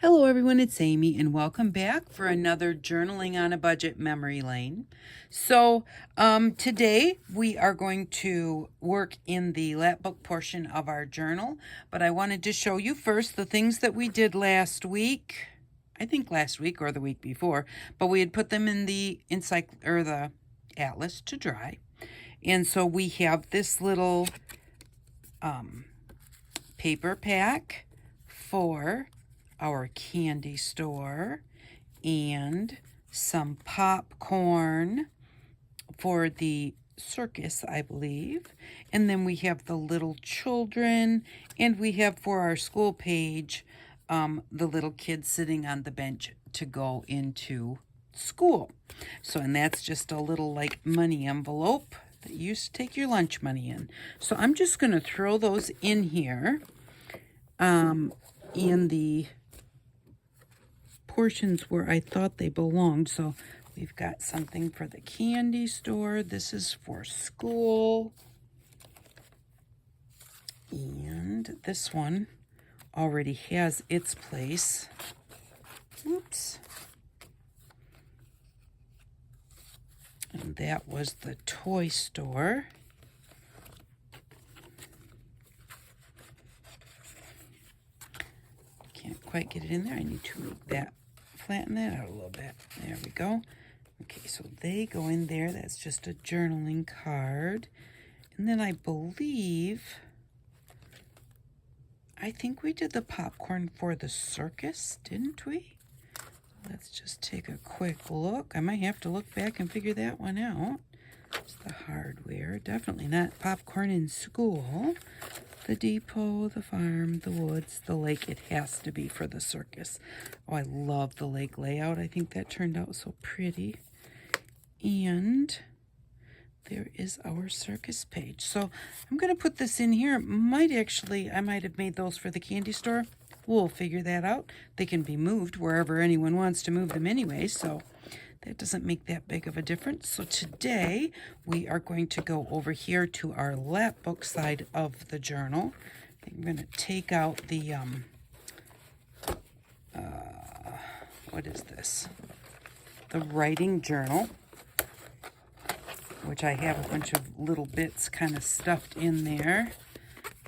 Hello everyone, it's Amy and welcome back for another Journaling on a Budget memory lane. Today we are going to work in the lap book portion of our journal, but I wanted to show you first the things that we did last week. I think last week or the week before, but we had put them in the the atlas to dry. And so we have this little paper pack for our candy store and some popcorn for the circus, I believe. And then we have the little children, and we have for our school page the little kids sitting on the bench to go into school. So, and that's just a little like money envelope that you used to take your lunch money in. So I'm just going to throw those in here in the portions where I thought they belonged. So we've got something for the candy store. This is for school. And this one already has its place. Oops. And that was the toy store. Can't quite get it in there. I need to make that, flatten that out a little bit. There we go. Okay, so they go in there. That's just a journaling card. And then I think we did the popcorn for the circus, didn't we? Let's just take a quick look. I might have to look back and figure that one out. It's the hardware. Definitely not popcorn in school. The depot, the farm, the woods, the lake. It has to be for the circus. Oh, I love the lake layout. I think that turned out so pretty. And there is our circus page. So I'm going to put this in here. I might have made those for the candy store. We'll figure that out. They can be moved wherever anyone wants to move them anyway, so that doesn't make that big of a difference. So today we are going to go over here to our lap book side of the journal. I think I'm going to take out the, what is this? The writing journal, which I have a bunch of little bits kind of stuffed in there.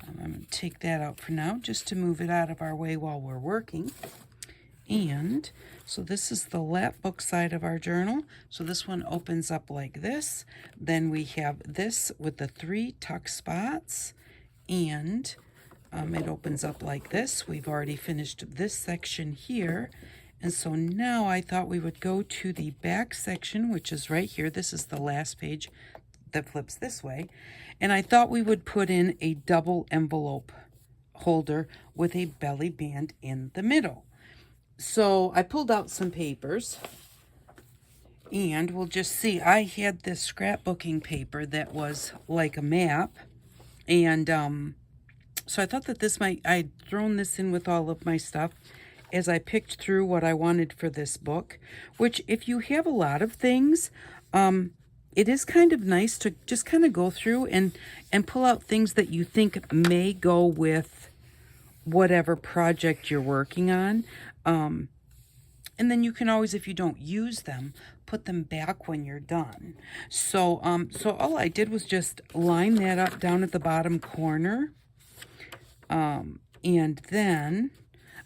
I'm going to take that out for now, just to move it out of our way while we're working. And so this is the lap book side of our journal. So this one opens up like this. Then we have this with the 3 tuck spots. And it opens up like this. We've already finished this section here. And so now I thought we would go to the back section, which is right here. This is the last page that flips this way. And I thought we would put in a double envelope holder with a belly band in the middle. So I pulled out some papers, and we'll just see. I had this scrapbooking paper that was like a map, and so I thought that I'd thrown this in with all of my stuff as I picked through what I wanted for this book, which if you have a lot of things, it is kind of nice to just kind of go through and pull out things that you think may go with whatever project you're working on. And then you can always, if you don't use them, put them back when you're done. So all I did was just line that up down at the bottom corner. And then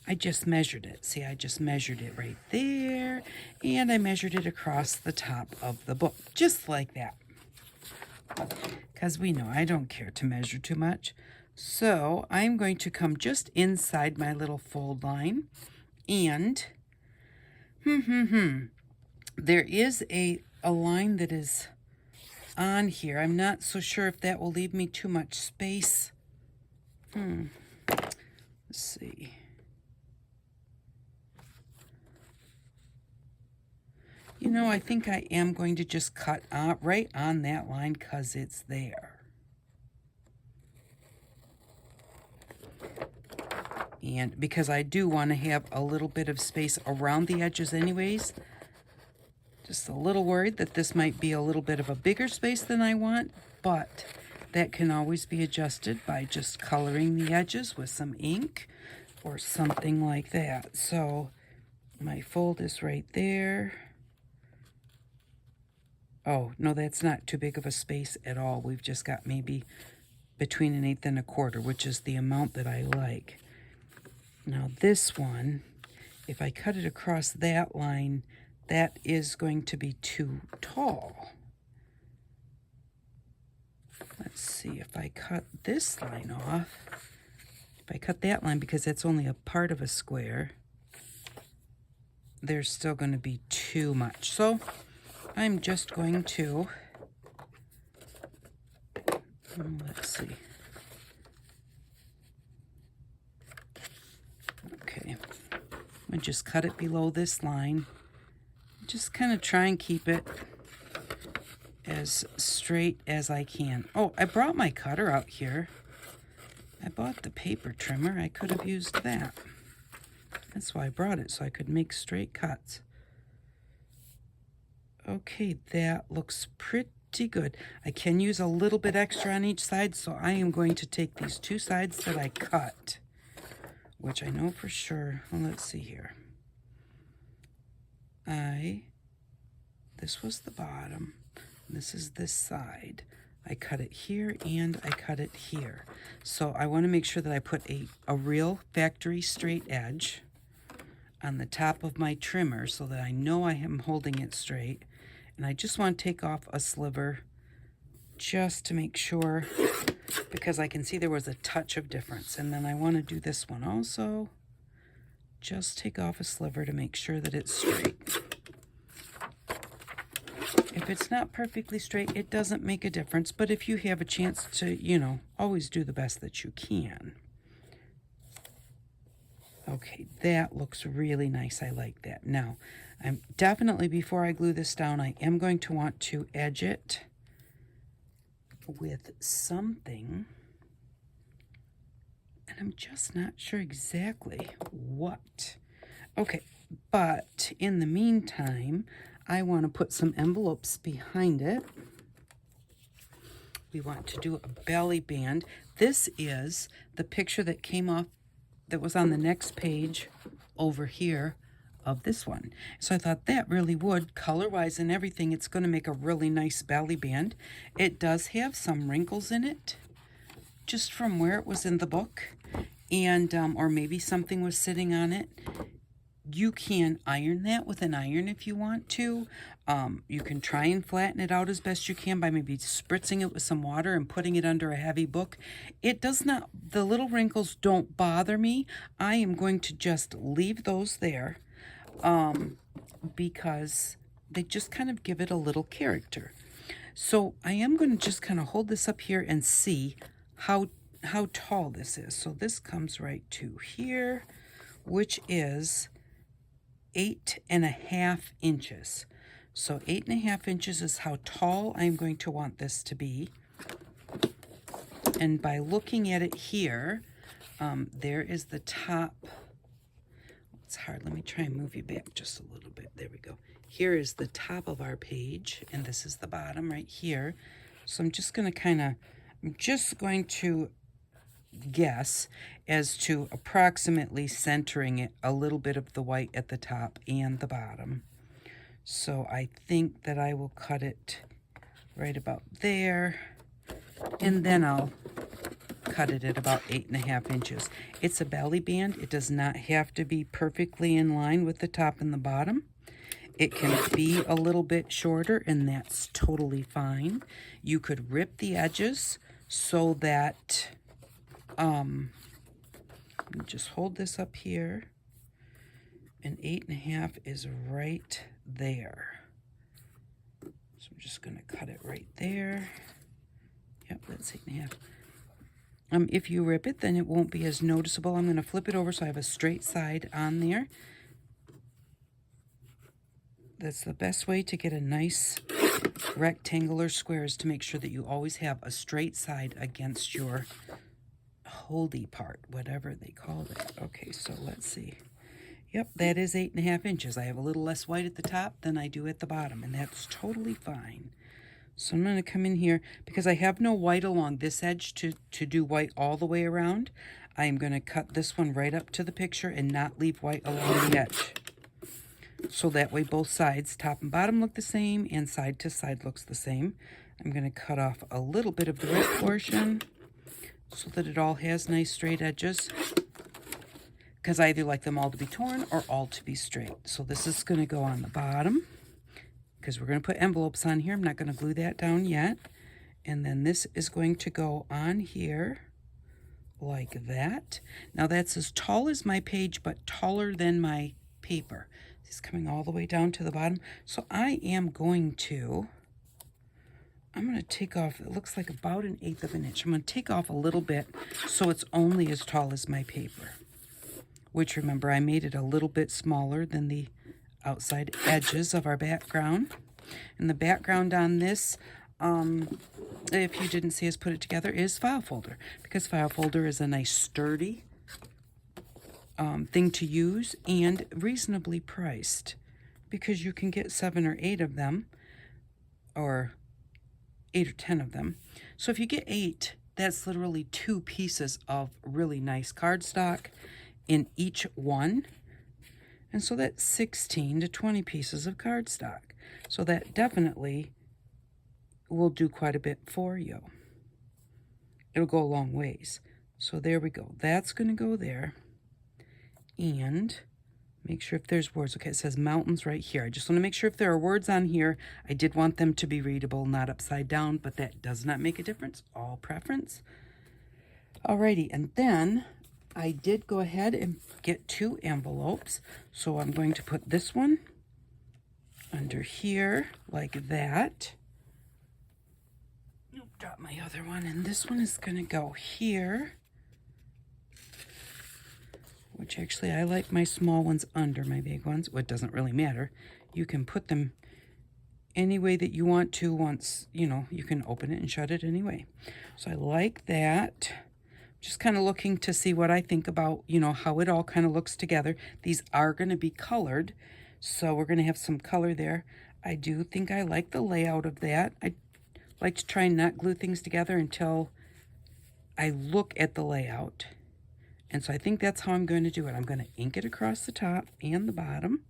I just measured it. See, I just measured it right there, and I measured it across the top of the book, just like that. Because we know I don't care to measure too much. So I'm going to come just inside my little fold line, and there is a line that is on here. I'm not so sure if that will leave me too much space. Let's see. You know, I think I am going to just cut right on that line because it's there. And because I do want to have a little bit of space around the edges anyways. Just a little worried that this might be a little bit of a bigger space than I want, but that can always be adjusted by just coloring the edges with some ink. or something like that. So my fold is right there. Oh, no, that's not too big of a space at all. We've just got maybe between 1/8 and 1/4, which is the amount that I like. Now this one, if I cut it across that line, that is going to be too tall. Let's see, if I cut this line off, if I cut that line, because that's only a part of a square, there's still going to be too much. So I'm just going to, let's see. Okay, I just cut it below this line. Just kind of try and keep it as straight as I can. Oh, I brought my cutter out here. I bought the paper trimmer. I could have used that. That's why I brought it, so I could make straight cuts. Okay, that looks pretty good. I can use a little bit extra on each side, so I am going to take these 2 sides that I cut, which I know for sure. Well, let's see here. This was the bottom. This is this side. I cut it here and I cut it here. So I want to make sure that I put a real factory straight edge on the top of my trimmer so that I know I am holding it straight. And I just want to take off a sliver just to make sure, because I can see there was a touch of difference. And then I want to do this one also. Just take off a sliver to make sure that it's straight. If it's not perfectly straight, it doesn't make a difference. But if you have a chance to, you know, always do the best that you can. Okay, that looks really nice. I like that. Now, I'm definitely, before I glue this down, I am going to want to edge it with something. And I'm just not sure exactly what. Okay, but in the meantime, I want to put some envelopes behind it. We want to do a belly band. This is the picture that came off, that was on the next page over here of this one. So I thought that really would, color-wise and everything, it's going to make a really nice belly band. It does have some wrinkles in it, just from where it was in the book, and or maybe something was sitting on it. You can iron that with an iron if you want to. You can try and flatten it out as best you can by maybe spritzing it with some water and putting it under a heavy book. It does not, the little wrinkles don't bother me. I am going to just leave those there because they just kind of give it a little character. So I am going to just kind of hold this up here and see how tall this is. So this comes right to here, which is 8.5 inches. So 8.5 inches is how tall I'm going to want this to be. And by looking at it here, there is the top. It's hard. Let me try and move you back just a little bit. There we go. Here is the top of our page, and this is the bottom right here. So I'm just going to guess as to approximately centering it, a little bit of the white at the top and the bottom. So I think that I will cut it right about there, and then I'll cut it at about 8.5 inches. It's a belly band. It does not have to be perfectly in line with the top and the bottom. It can be a little bit shorter, and that's totally fine. You could rip the edges so that just hold this up here, and 8.5 is right there. So I'm just going to cut it right there. Yep, that's 8.5. If you rip it, then it won't be as noticeable. I'm going to flip it over so I have a straight side on there. That's the best way to get a nice rectangular square, is to make sure that you always have a straight side against your holdy part, whatever they call it. Okay, so let's see. Yep, that is 8.5 inches. I have a little less white at the top than I do at the bottom, and that's totally fine. So I'm going to come in here, because I have no white along this edge to do white all the way around. I am going to cut this one right up to the picture and not leave white along the edge. So that way both sides, top and bottom, look the same and side to side looks the same. I'm going to cut off a little bit of the red portion so that it all has nice straight edges, because I either like them all to be torn or all to be straight. So this is going to go on the bottom because we're going to put envelopes on here. I'm not going to glue that down yet. And then this is going to go on here like that. Now that's as tall as my page, but taller than my paper. It's coming all the way down to the bottom. So I'm going to take off, it looks like about 1/8 of an inch. I'm going to take off a little bit so it's only as tall as my paper. Which, remember, I made it a little bit smaller than the outside edges of our background. And the background on this, if you didn't see us put it together, is file folder. Because file folder is a nice sturdy thing to use and reasonably priced. Because you can get 7 or 8 of them, or 8 or 10 of them. So if you get 8, that's literally 2 pieces of really nice cardstock in each one. And so that's 16 to 20 pieces of cardstock. So that definitely will do quite a bit for you. It'll go a long ways. So there we go. That's going to go there. And make sure if there's words. Okay, it says mountains right here. I just want to make sure if there are words on here, I did want them to be readable, not upside down, but that does not make a difference. All preference. Alrighty, and then I did go ahead and get 2 envelopes. So I'm going to put this one under here like that. Nope, drop my other one. And this one is going to go here. Which actually I like my small ones under my big ones. Well, it doesn't really matter. You can put them any way that you want to once, you can open it and shut it anyway. So I like that. Just kind of looking to see what I think about, how it all kind of looks together. These are going to be colored, so we're going to have some color there. I do think I like the layout of that. I like to try and not glue things together until I look at the layout. And so I think that's how I'm going to do it. I'm going to ink it across the top and the bottom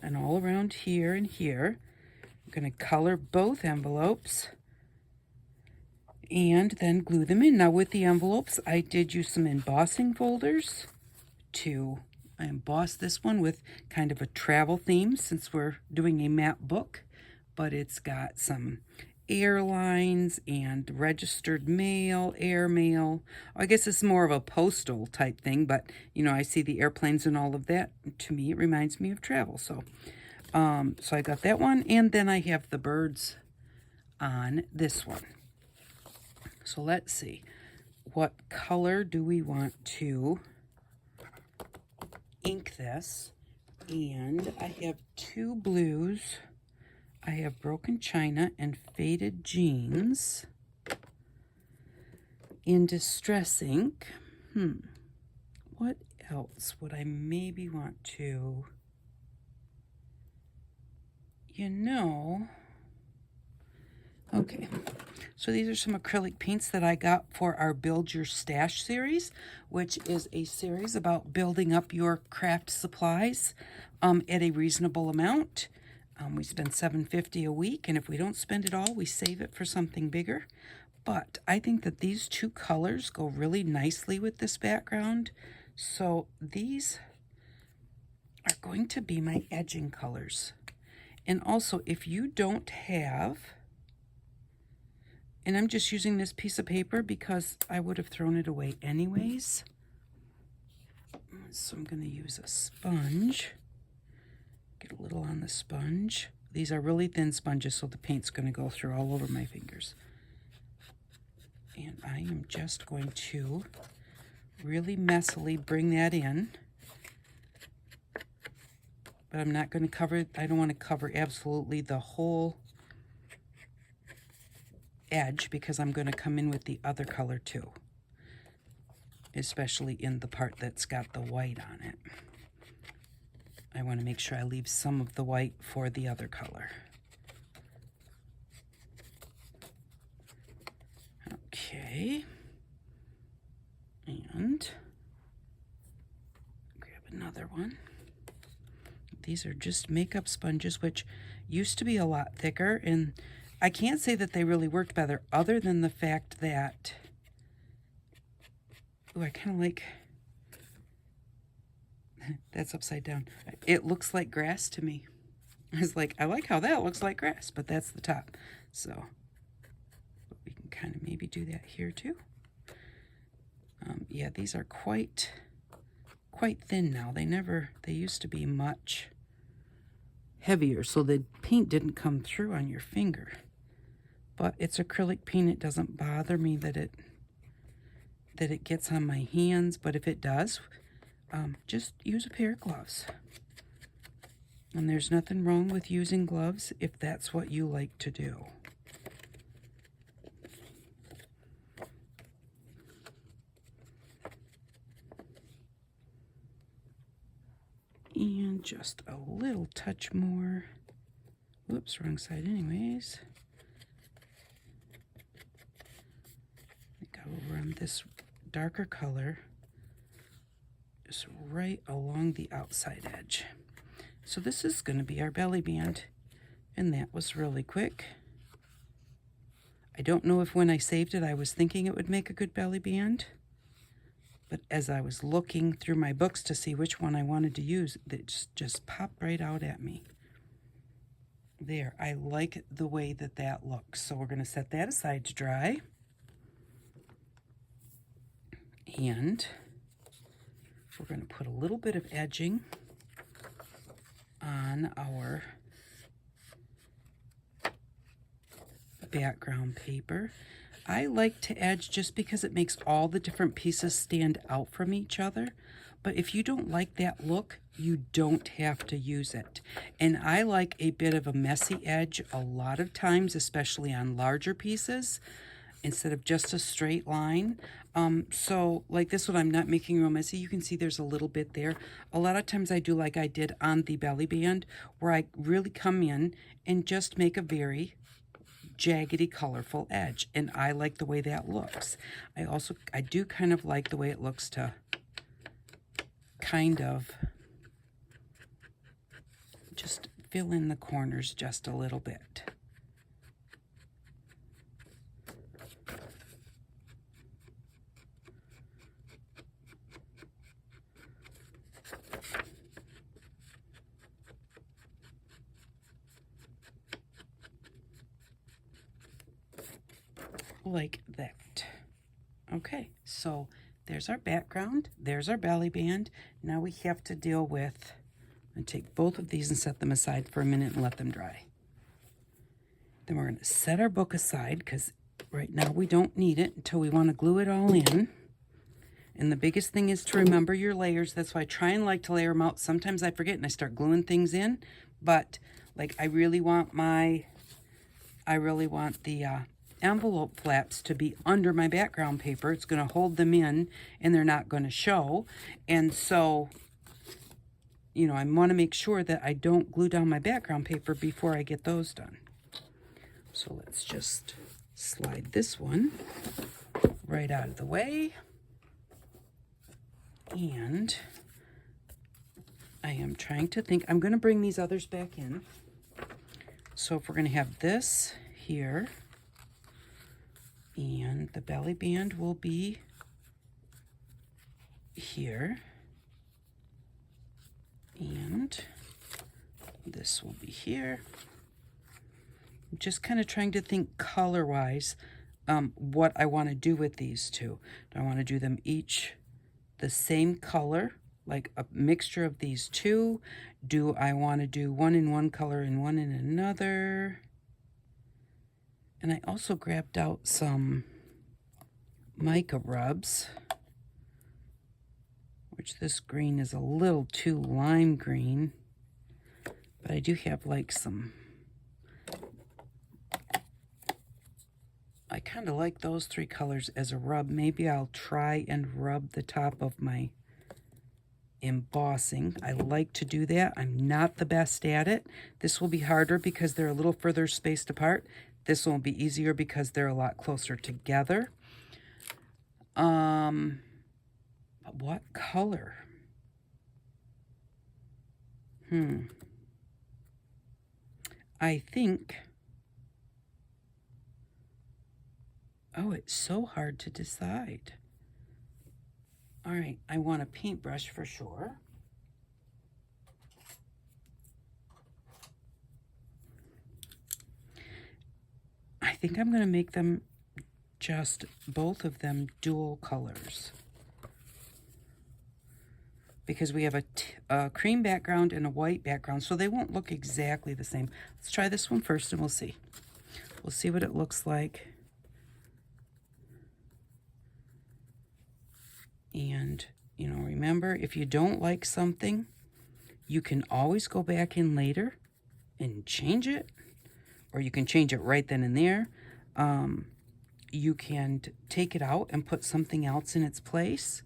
and all around here and here. I'm going to color both envelopes and then glue them in. Now with the envelopes, I did use some embossing folders to emboss this one with kind of a travel theme since we're doing a map book, but it's got some airlines and registered mail, air mail. I guess it's more of a postal type thing, but I see the airplanes and all of that. To me, it reminds me of travel. So I got that one, and then I have the birds on this one. So let's see, what color do we want to ink this? And I have 2 blues. I have Broken China and Faded Jeans in Distress Ink. What else would I maybe want to, okay. So these are some acrylic paints that I got for our Build Your Stash series, which is a series about building up your craft supplies at a reasonable amount. We spend $7.50 a week, and if we don't spend it all, we save it for something bigger. But I think that these 2 colors go really nicely with this background. So these are going to be my edging colors. And also, if you don't have, and I'm just using this piece of paper because I would have thrown it away anyways. So I'm going to use a sponge. Get a little on the sponge. These are really thin sponges, so the paint's going to go through all over my fingers. And I am just going to really messily bring that in. But I'm not going to cover it. I don't want to cover absolutely the whole edge because I'm going to come in with the other color too. Especially in the part that's got the white on it. I want to make sure I leave some of the white for the other color. Okay. And These are just makeup sponges, which used to be a lot thicker, and I can't say that they really worked better other than the fact that, oh, I kind of like, that's upside down. It looks like grass to me. I was like, I like how that looks like grass, but that's the top. So we can kind of maybe do that here too. Yeah, these are quite thin now. They used to be much heavier, so the paint didn't come through on your finger. But it's acrylic paint. It doesn't bother me that it gets on my hands, but if it does, just use a pair of gloves. And there's nothing wrong with using gloves if that's what you like to do. And just a little touch more. Whoops, wrong side anyways. Go over on this darker color, just right along the outside edge. So this is going to be our belly band, and that was really quick. I don't know if when I saved it I was thinking it would make a good belly band, but as I was looking through my books to see which one I wanted to use, it just popped right out at me. There, I like the way that looks. So we're going to set that aside to dry. And we're going to put a little bit of edging on our background paper. I like to edge just because it makes all the different pieces stand out from each other. But if you don't like that look, you don't have to use it. And I like a bit of a messy edge a lot of times, especially on larger pieces, instead of just a straight line. So like this one, I'm not making real messy. You can see there's a little bit there. A lot of times I do like I did on the belly band, where I really come in and just make a very jaggedy, colorful edge. And I like the way that looks. I do kind of like the way it looks to kind of just fill in the corners just a little bit. Like that. Okay, so there's our background, there's our belly band. Now we have to deal with, and take both of these and set them aside for a minute and let them dry. Then we're going to set our book aside because right now we don't need it until we want to glue it all in. And the biggest thing is to remember your layers. That's why I try and like to layer them out. Sometimes I forget and I start gluing things in, but like I really want the envelope flaps to be under my background paper. It's going to hold them in and they're not going to show. And so, you know, I want to make sure that I don't glue down my background paper before I get those done. So let's just slide this one right out of the way. And I am trying to think, I'm going to bring these others back in. So if we're going to have this here, and the belly band will be here, and this will be here. I'm just kind of trying to think color-wise what I want to do with these two. Do I want to do them each the same color, like a mixture of these two? Do I want to do one in one color and one in another? And I also grabbed out some mica rubs, which this green is a little too lime green, but I do have like some, I kind of like those three colors as a rub. Maybe I'll try and rub the top of my embossing. I like to do that. I'm not the best at it. This will be harder because they're a little further spaced apart. This will be easier because they're a lot closer together. But what color? I think, oh, it's so hard to decide. All right, I want a paintbrush for sure. I think I'm going to make them just both of them dual colors, because we have a cream background and a white background, so they won't look exactly the same. Let's try this one first and we'll see. We'll see what it looks like. And, you know, remember, if you don't like something, you can always go back in later and change it, or you can change it right then and there. You can take it out and put something else in its place.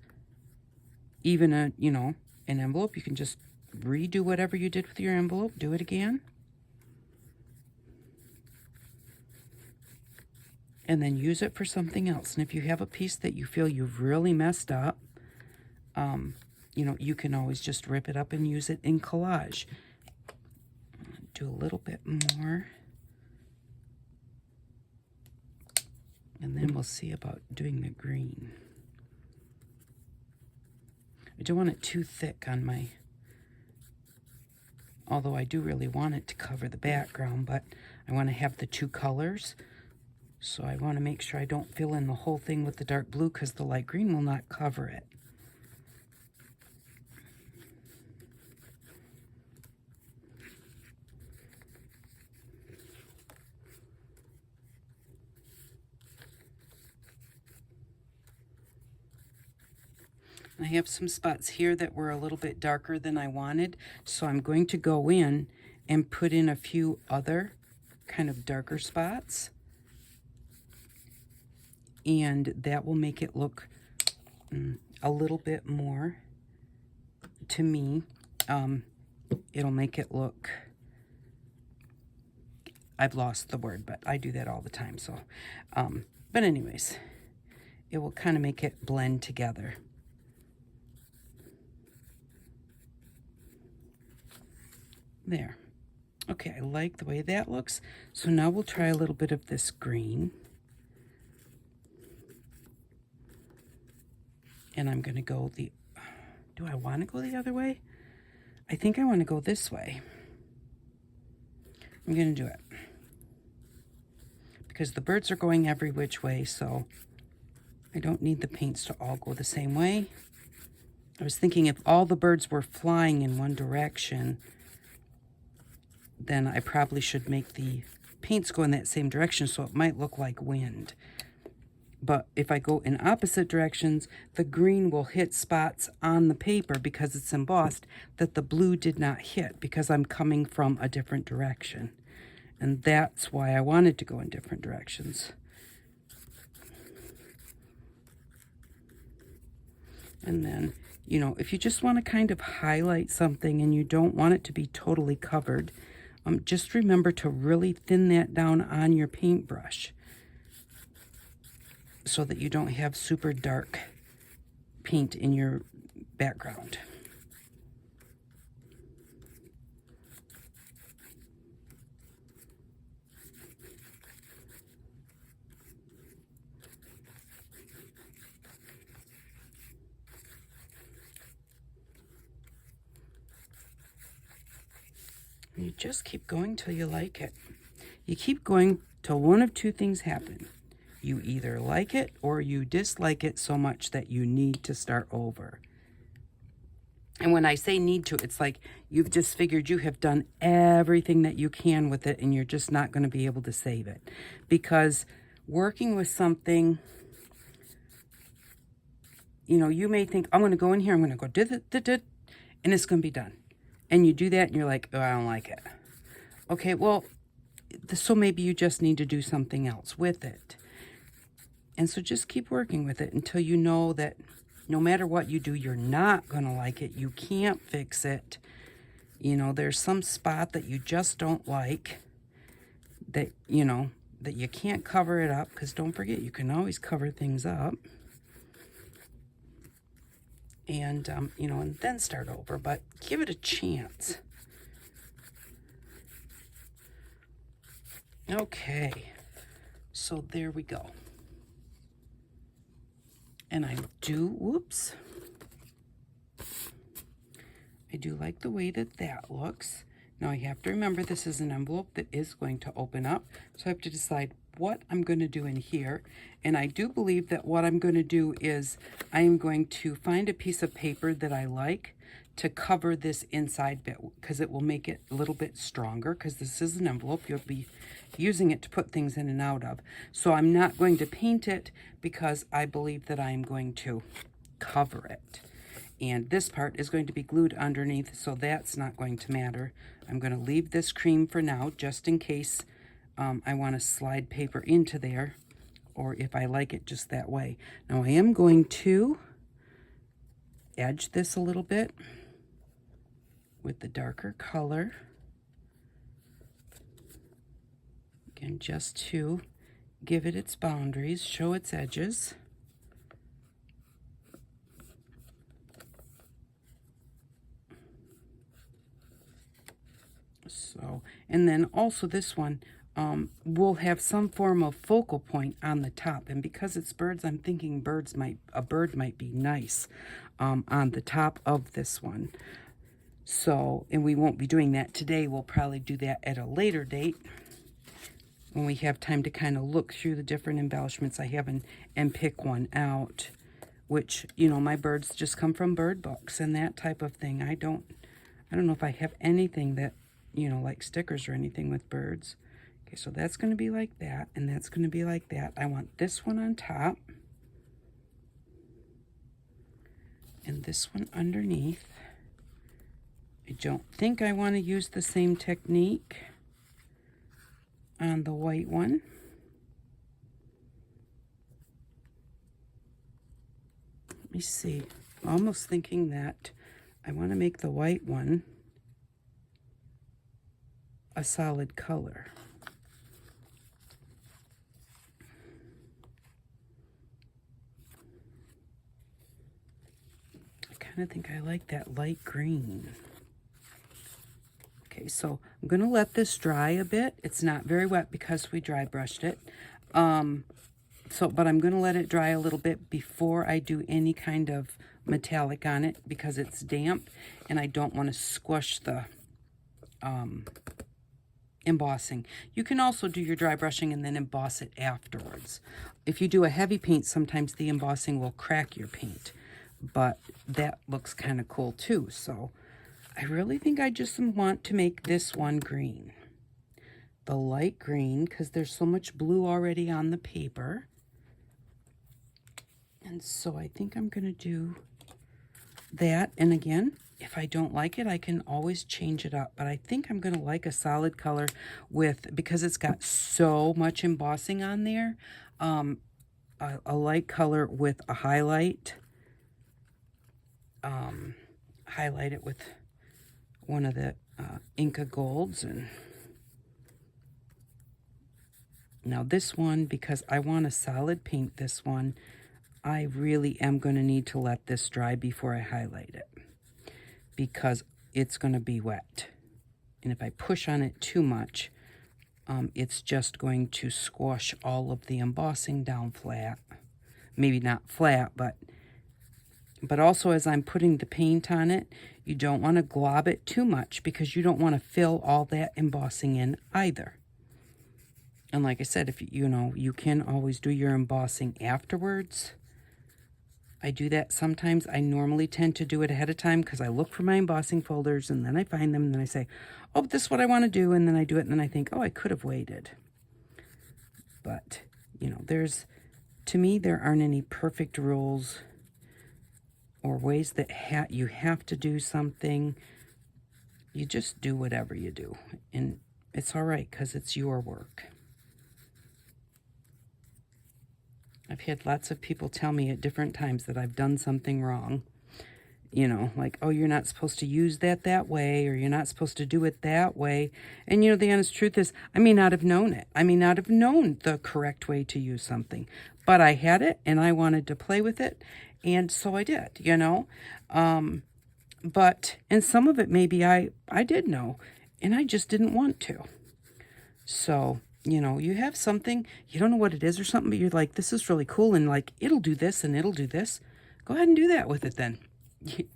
Even an envelope, you can just redo whatever you did with your envelope, do it again. And then use it for something else. And if you have a piece that you feel you've really messed up, you can always just rip it up and use it in collage. Do a little bit more. And then we'll see about doing the green. I don't want it too thick on my, although I do really want it to cover the background, but I want to have the two colors. So I want to make sure I don't fill in the whole thing with the dark blue, because the light green will not cover it. I have some spots here that were a little bit darker than I wanted, so I'm going to go in and put in a few other kind of darker spots, and that will make it look a little bit more, to me, it'll make it look, I've lost the word, but I do that all the time, so, but anyways, it will kind of make it blend together. There. Okay, I like the way that looks. So now we'll try a little bit of this green. And I'm going to go do I want to go the other way? I think I want to go this way. I'm going to do it. Because the birds are going every which way, so I don't need the paints to all go the same way. I was thinking if all the birds were flying in one direction, then I probably should make the paints go in that same direction, so it might look like wind. But if I go in opposite directions, the green will hit spots on the paper because it's embossed that the blue did not hit, because I'm coming from a different direction. And that's why I wanted to go in different directions. And then, if you just want to kind of highlight something and you don't want it to be totally covered, just remember to really thin that down on your paintbrush so that you don't have super dark paint in your background. You just keep going till you like it. You keep going till one of two things happen. You either like it or you dislike it so much that you need to start over. And when I say need to, it's like you've just figured you have done everything that you can with it and you're just not going to be able to save it. Because working with something, you may think, I'm going to go in here, I'm going to go and it's going to be done. And you do that and you're like, oh, I don't like it. Okay, well, so maybe you just need to do something else with it. And so just keep working with it until you know that no matter what you do, you're not going to like it. You can't fix it. There's some spot that you just don't like that, that you can't cover it up, because don't forget, you can always cover things up. And, and then start over, but give it a chance. Okay, so there we go. And I do like the way that that looks. Now I have to remember this is an envelope that is going to open up, so I have to decide what I'm going to do in here. And I do believe that what I'm going to do is I am going to find a piece of paper that I like to cover this inside bit, because it will make it a little bit stronger, because this is an envelope. You'll be using it to put things in and out of. So I'm not going to paint it because I believe that I'm going to cover it. And this part is going to be glued underneath, so that's not going to matter. I'm going to leave this cream for now, just in case I want to slide paper into there, or if I like it just that way. Now I am going to edge this a little bit with the darker color. Again, just to give it its boundaries, show its edges. So, and then also this one will have some form of focal point on the top, and because it's birds, I'm thinking a bird might be nice on the top of this one. So, and we won't be doing that today. We'll probably do that at a later date when we have time to kind of look through the different embellishments I have and pick one out, which, you know, my birds just come from bird books and that type of thing. I don't know if I have anything that, you know, like stickers or anything with birds. Okay, so that's going to be like that, and that's going to be like that. I want this one on top, and this one underneath. I don't think I want to use the same technique on the white one. Let me see. I'm almost thinking that I want to make the white one a solid color. I kind of think I like that light green. Okay, so I'm going to let this dry a bit. It's not very wet because we dry brushed it. But I'm going to let it dry a little bit before I do any kind of metallic on it, because it's damp and I don't want to squish the embossing. You can also do your dry brushing and then emboss it afterwards. If you do a heavy paint, sometimes the embossing will crack your paint, but that looks kind of cool too. So I really think I just want to make this one green, the light green, because there's so much blue already on the paper. And so I think I'm going to do that. And again, if I don't like it, I can always change it up. But I think I'm going to like a solid color because it's got so much embossing on there, a light color with a highlight. Highlight it with one of the Inca Golds. And now this one, because I want to solid paint this one, I really am going to need to let this dry before I highlight it, because it's going to be wet. And if I push on it too much, it's just going to squash all of the embossing down flat. Maybe not flat, but also as I'm putting the paint on it, you don't want to glob it too much, because you don't want to fill all that embossing in either. And like I said, if you can always do your embossing afterwards. I do that sometimes. I normally tend to do it ahead of time, because I look for my embossing folders and then I find them and then I say, oh, this is what I want to do, and then I do it, and then I think, oh, I could have waited. But, you know, to me, there aren't any perfect rules or ways that you have to do something. You just do whatever you do, and it's all right, because it's your work. I've had lots of people tell me at different times that I've done something wrong. You know, like, oh, you're not supposed to use that way, or you're not supposed to do it that way. And, you know, the honest truth is, I may not have known it. I may not have known the correct way to use something. But I had it, and I wanted to play with it, and so I did, you know. And some of it maybe I did know, and I just didn't want to. So you know, you have something, you don't know what it is or something, but you're like, this is really cool, and like, it'll do this and it'll do this. Go ahead and do that with it then.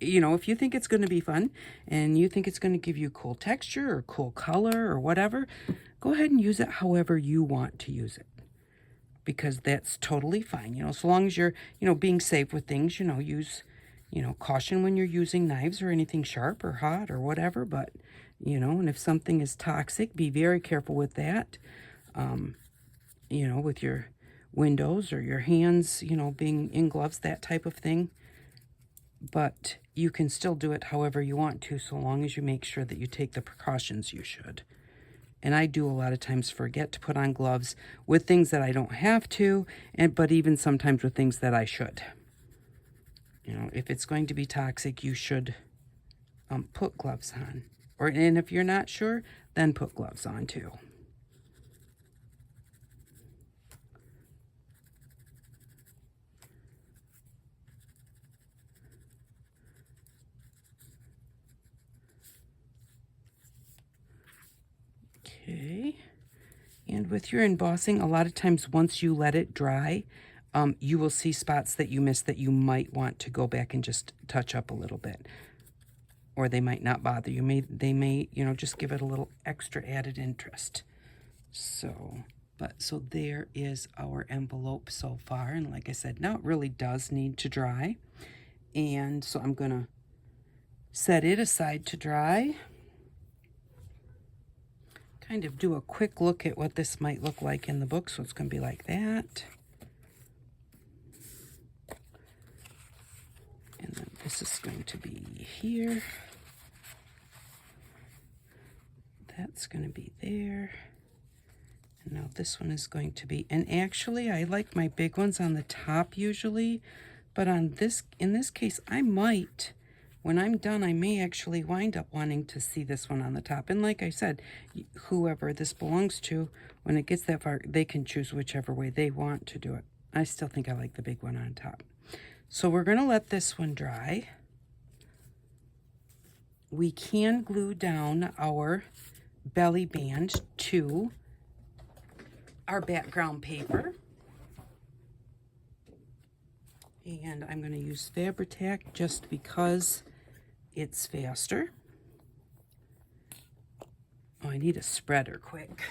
You know, if you think it's going to be fun and you think it's going to give you cool texture or cool color or whatever, go ahead and use it however you want to use it. Because that's totally fine. You know, so long as you're, you know, being safe with things, you know, use, you know, caution when you're using knives or anything sharp or hot or whatever. But, you know, and if something is toxic, be very careful with that. You know, with your windows or your hands, you know, being in gloves, that type of thing. But you can still do it however you want to, so long as you make sure that you take the precautions you should. And I do a lot of times forget to put on gloves with things that I don't have to, but even sometimes with things that I should. You know, if it's going to be toxic, you should put gloves on. And if you're not sure, then put gloves on too. Okay, and with your embossing, a lot of times once you let it dry, you will see spots that you missed that you might want to go back and just touch up a little bit. Or they might not bother you. They may, you know, just give it a little extra added interest. So there is our envelope so far. And like I said, now it really does need to dry. And so I'm going to set it aside to dry. Kind of do a quick look at what this might look like in the book. So it's going to be like that. And then this is going to be here. That's going to be there. And now this one is going to be, and actually I like my big ones on the top usually, but in this case, I might, when I'm done, I may actually wind up wanting to see this one on the top. And like I said, whoever this belongs to, when it gets that far, they can choose whichever way they want to do it. I still think I like the big one on top. So we're going to let this one dry. We can glue down our belly band to our background paper. And I'm going to use Fabri-Tac just because it's faster. Oh, I need a spreader quick.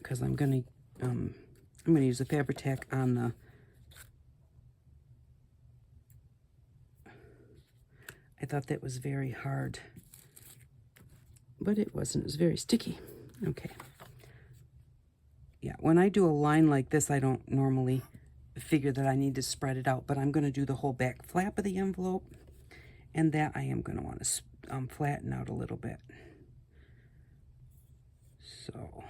Because I'm going to use the Fabri-Tac on the I thought that was very hard, but it wasn't. It was very sticky. Okay. Yeah, when I do a line like this, I don't normally figure that I need to spread it out, but I'm going to do the whole back flap of the envelope, and that I am going to want to flatten out a little bit. So,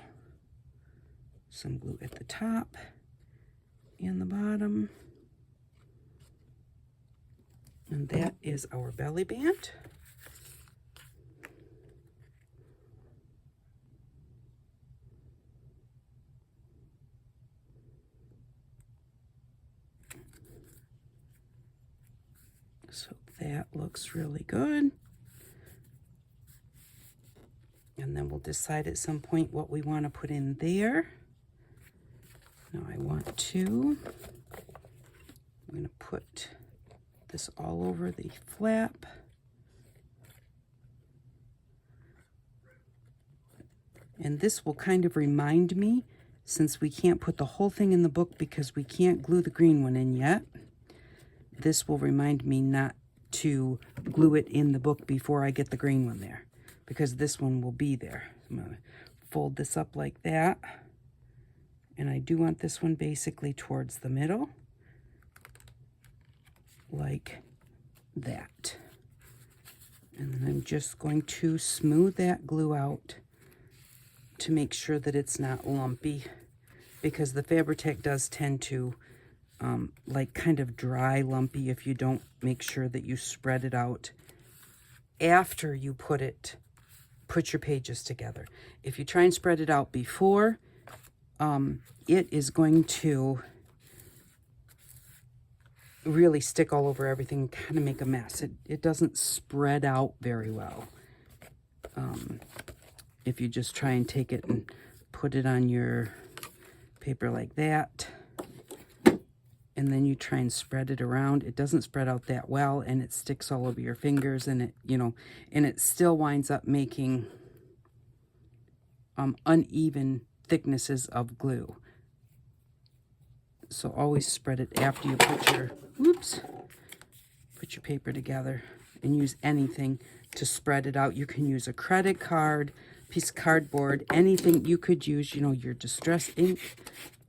some glue at the top and the bottom. And that is our belly band. So that looks really good. And then we'll decide at some point what we want to put in there. Now I'm going to put this all over the flap. And this will kind of remind me, since we can't put the whole thing in the book because we can't glue the green one in yet, this will remind me not to glue it in the book before I get the green one there, because this one will be there. I'm going to fold this up like that. And I do want this one basically towards the middle, like that. And then I'm just going to smooth that glue out to make sure that it's not lumpy, because the Fabri-Tac does tend to like kind of dry, lumpy if you don't make sure that you spread it out after you put your pages together. If you try and spread it out before, it is going to really stick all over everything and kind of make a mess. It doesn't spread out very well. If you just try and take it and put it on your paper like that, and then you try and spread it around, it doesn't spread out that well, and it sticks all over your fingers, and it, you know, and it still winds up making uneven thicknesses of glue. So always spread it after you put your, put your paper together, and use anything to spread it out. You can use a credit card, piece of cardboard, anything you could use, you know, your distress ink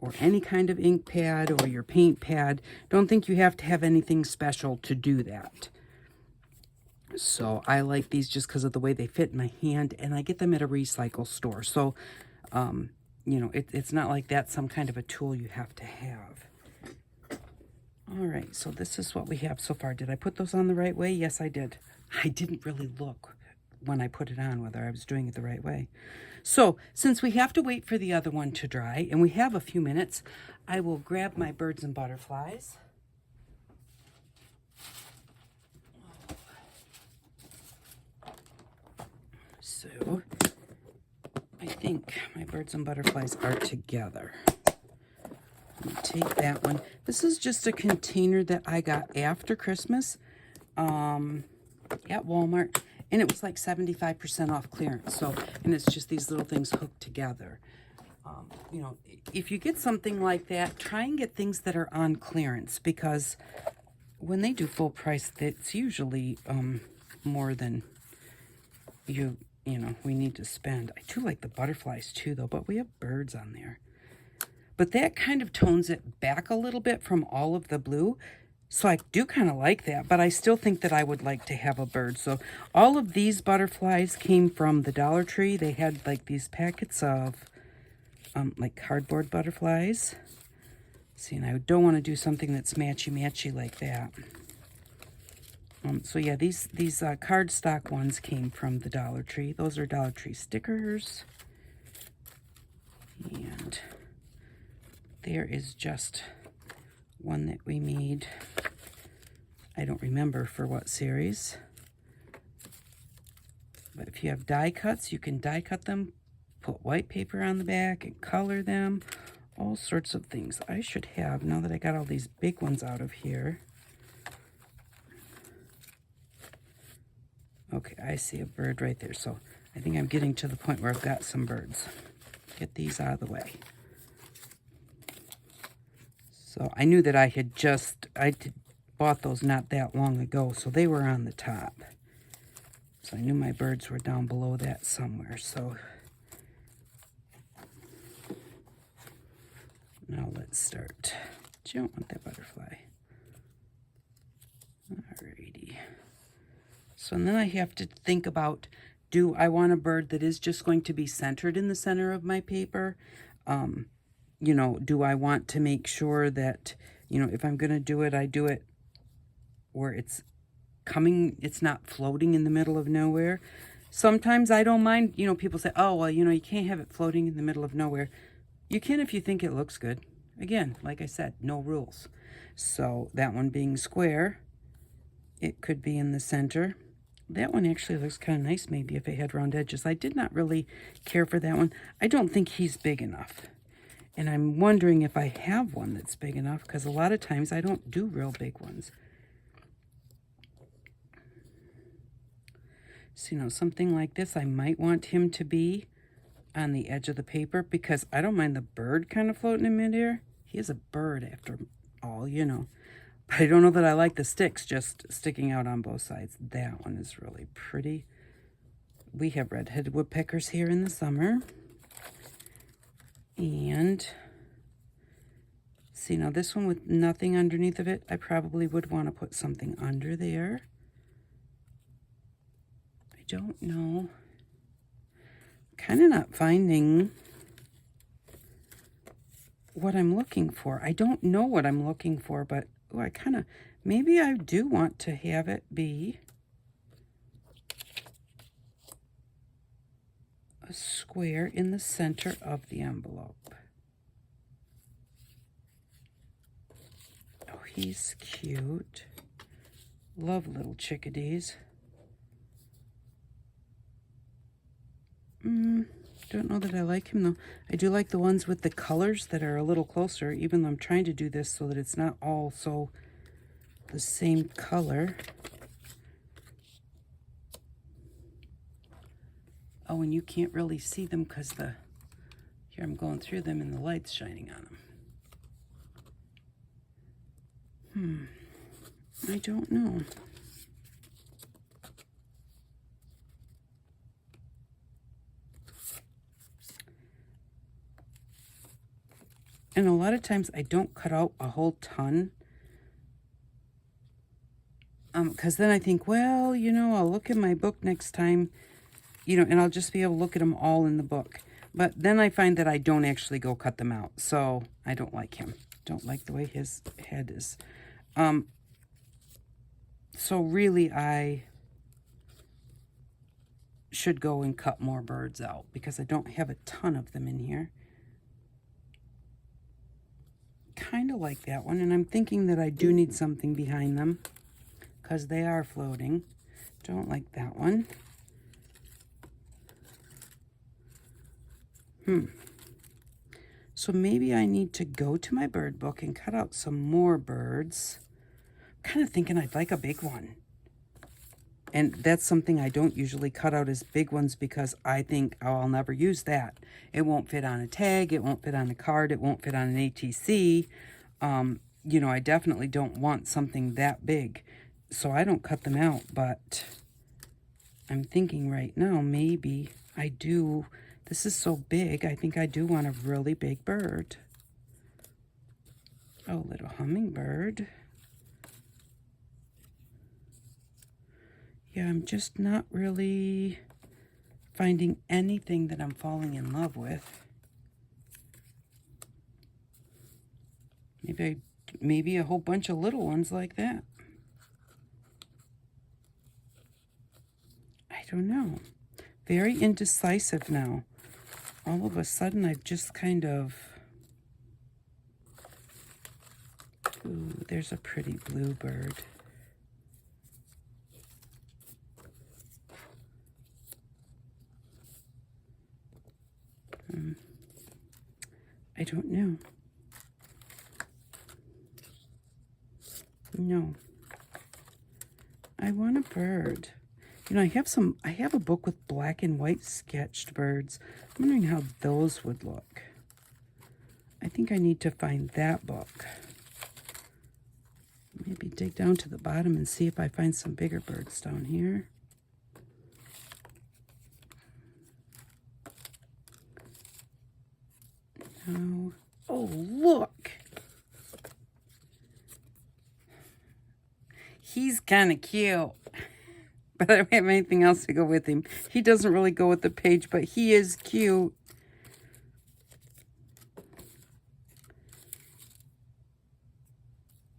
or any kind of ink pad or your paint pad. Don't think you have to have anything special to do that. So I like these just because of the way they fit in my hand, and I get them at a recycle store. So, you know, it's not like that's some kind of a tool you have to have. All right, so this is what we have so far. Did I put those on the right way? Yes, I did. I didn't really look when I put it on whether I was doing it the right way. So since we have to wait for the other one to dry, and we have a few minutes, I will grab my birds and butterflies. So I think my birds and butterflies are together. I'm gonna take that one. This is just a container that I got after Christmas at Walmart, and it was like 75% off clearance. So, and it's just these little things hooked together. You know, if you get something like that, try and get things that are on clearance, because when they do full price, it's usually more than you know, we need to spend. I do like the butterflies too, though, but we have birds on there. But that kind of tones it back a little bit from all of the blue. So I do kind of like that, but I still think that I would like to have a bird. So all of these butterflies came from the Dollar Tree. They had like these packets of like cardboard butterflies. See, and I don't want to do something that's matchy-matchy like that. So yeah, these cardstock ones came from the Dollar Tree. Those are Dollar Tree stickers. And there is just one that we made. I don't remember for what series. But if you have die cuts, you can die cut them, put white paper on the back and color them. All sorts of things. I should have, now that I got all these big ones out of here. Okay, I see a bird right there. So I think I'm getting to the point where I've got some birds. Get these out of the way. So I knew that I bought those not that long ago, so they were on the top. So I knew my birds were down below that somewhere. So now let's start. You don't want that butterfly. Alrighty. So then I have to think about, do I want a bird that is just going to be centered in the center of my paper? You know, do I want to make sure that, you know, if I'm going to do it, I do it where it's not floating in the middle of nowhere. Sometimes I don't mind, you know, people say, oh, well, you know, you can't have it floating in the middle of nowhere. You can if you think it looks good. Again, like I said, no rules. So that one being square, it could be in the center. That one actually looks kind of nice, maybe if it had round edges. I did not really care for that one. I don't think he's big enough. And I'm wondering if I have one that's big enough, because a lot of times I don't do real big ones. So, you know, something like this, I might want him to be on the edge of the paper, because I don't mind the bird kind of floating in midair. He is a bird after all, you know. But I don't know that I like the sticks just sticking out on both sides. That one is really pretty. We have red-headed woodpeckers here in the summer. And see, now this one with nothing underneath of it, I probably would want to put something under there. I don't know. Kind of not finding what I'm looking for. I don't know what I'm looking for, but I kind of, maybe I do want to have it be a square in the center of the envelope. Oh, he's cute. Love little chickadees. Don't know that I like him though. I do like the ones with the colors that are a little closer, even though I'm trying to do this so that it's not all so the same color. Oh, and you can't really see them because here I'm going through them and the light's shining on them. I don't know. And a lot of times I don't cut out a whole ton. Because then I think, well, you know, I'll look at my book next time, you know, and I'll just be able to look at them all in the book. But then I find that I don't actually go cut them out. So I don't like him. Don't like the way his head is. So really I should go and cut more birds out because I don't have a ton of them in here. Kind of like that one, and I'm thinking that I do need something behind them because they are floating. Don't like that one. So maybe I need to go to my bird book and cut out some more birds. I'm kind of thinking I'd like a big one. And that's something I don't usually cut out as big ones because I think, oh, I'll never use that. It won't fit on a tag. It won't fit on a card. It won't fit on an ATC. You know, I definitely don't want something that big. So I don't cut them out, but I'm thinking right now, maybe I do. This is so big. I think I do want a really big bird. Oh, little hummingbird. Yeah, I'm just not really finding anything that I'm falling in love with. Maybe a whole bunch of little ones like that. I don't know. Very indecisive now. All of a sudden, I've just kind of... Ooh, there's a pretty bluebird. I don't know. No. I want a bird. You know, I have a book with black and white sketched birds. I'm wondering how those would look. I think I need to find that book. Maybe dig down to the bottom and see if I find some bigger birds down here. No. Oh, look! He's kind of cute. But I don't have anything else to go with him. He doesn't really go with the page, but he is cute.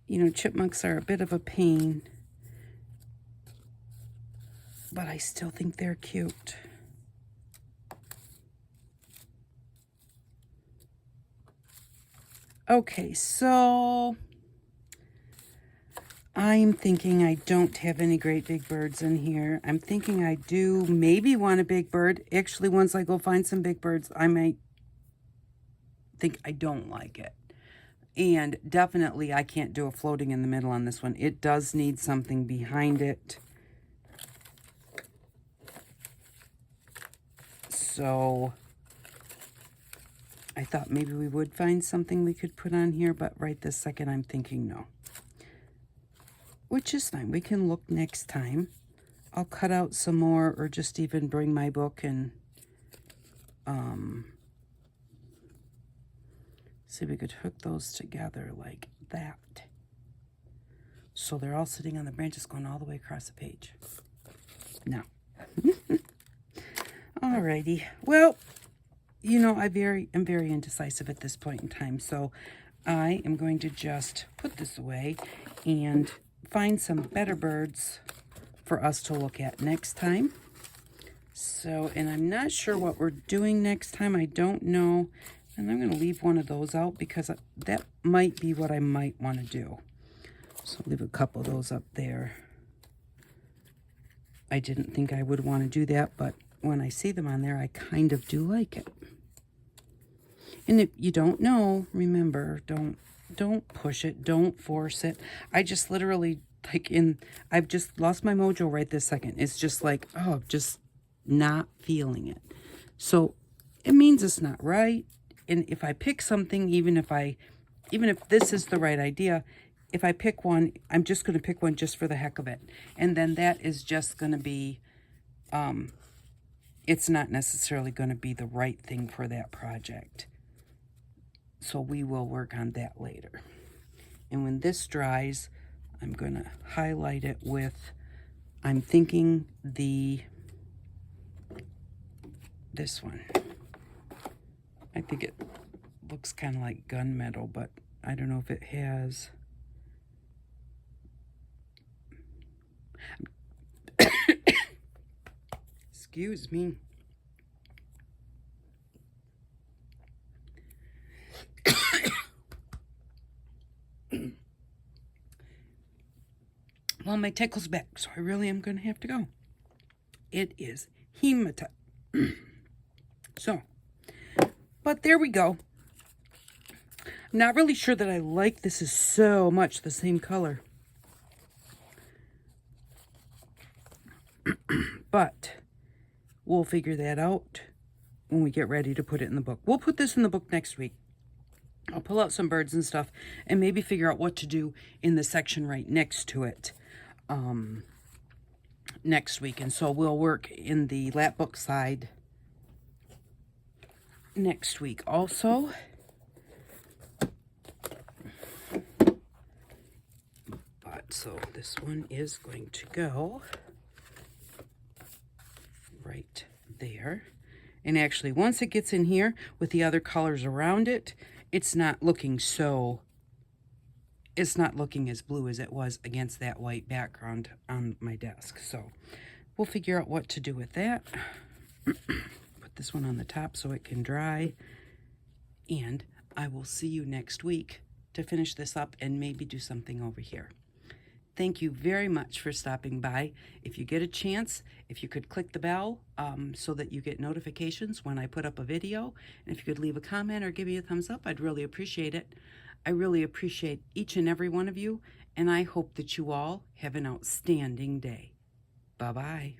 You know, chipmunks are a bit of a pain. But I still think they're cute. Okay, so I'm thinking I don't have any great big birds in here. I'm thinking I do maybe want a big bird. Actually, once I go find some big birds, I might think I don't like it. And definitely I can't do a floating in the middle on this one. It does need something behind it. So I thought maybe we would find something we could put on here, but right this second I'm thinking no. Which is fine. We can look next time. I'll cut out some more or just even bring my book and see if we could hook those together like that. So they're all sitting on the branches going all the way across the page. Now. Alrighty. Well, you know, I'm very indecisive at this point in time. So I am going to just put this away and find some better birds for us to look at next time. So, and I'm not sure what we're doing next time. I don't know. And I'm going to leave one of those out because that might be what I might want to do. So leave a couple of those up there. I didn't think I would want to do that, but when I see them on there, I kind of do like it. And if you don't know, remember, don't push it, don't force it. I just literally, I've just lost my mojo right this second. It's just like, oh, just not feeling it. So it means it's not right. And if I pick something, even if this is the right idea, if I pick one, I'm just going to pick one just for the heck of it. And then that is just going to be, it's not necessarily going to be the right thing for that project. So we will work on that later. And when this dries, I'm going to highlight it with, I'm thinking this one. I think it looks kind of like gunmetal, but I don't know if it has. Excuse me. Well, my tickle's back, so I really am going to have to go. It is hematite. So, but there we go. I'm not really sure that I like this is so much the same color. But we'll figure that out when we get ready to put it in the book. We'll put this in the book next week. I'll pull out some birds and stuff and maybe figure out what to do in the section right next to it next week. And so we'll work in the lap book side next week also. But so this one is going to go right there. And actually, once it gets in here with the other colors around it, it's not looking as blue as it was against that white background on my desk. So we'll figure out what to do with that. Put this one on the top so it can dry. And I will see you next week to finish this up and maybe do something over here. Thank you very much for stopping by. If you get a chance, if you could click the bell so that you get notifications when I put up a video, and if you could leave a comment or give me a thumbs up, I'd really appreciate it. I really appreciate each and every one of you, and I hope that you all have an outstanding day. Bye-bye.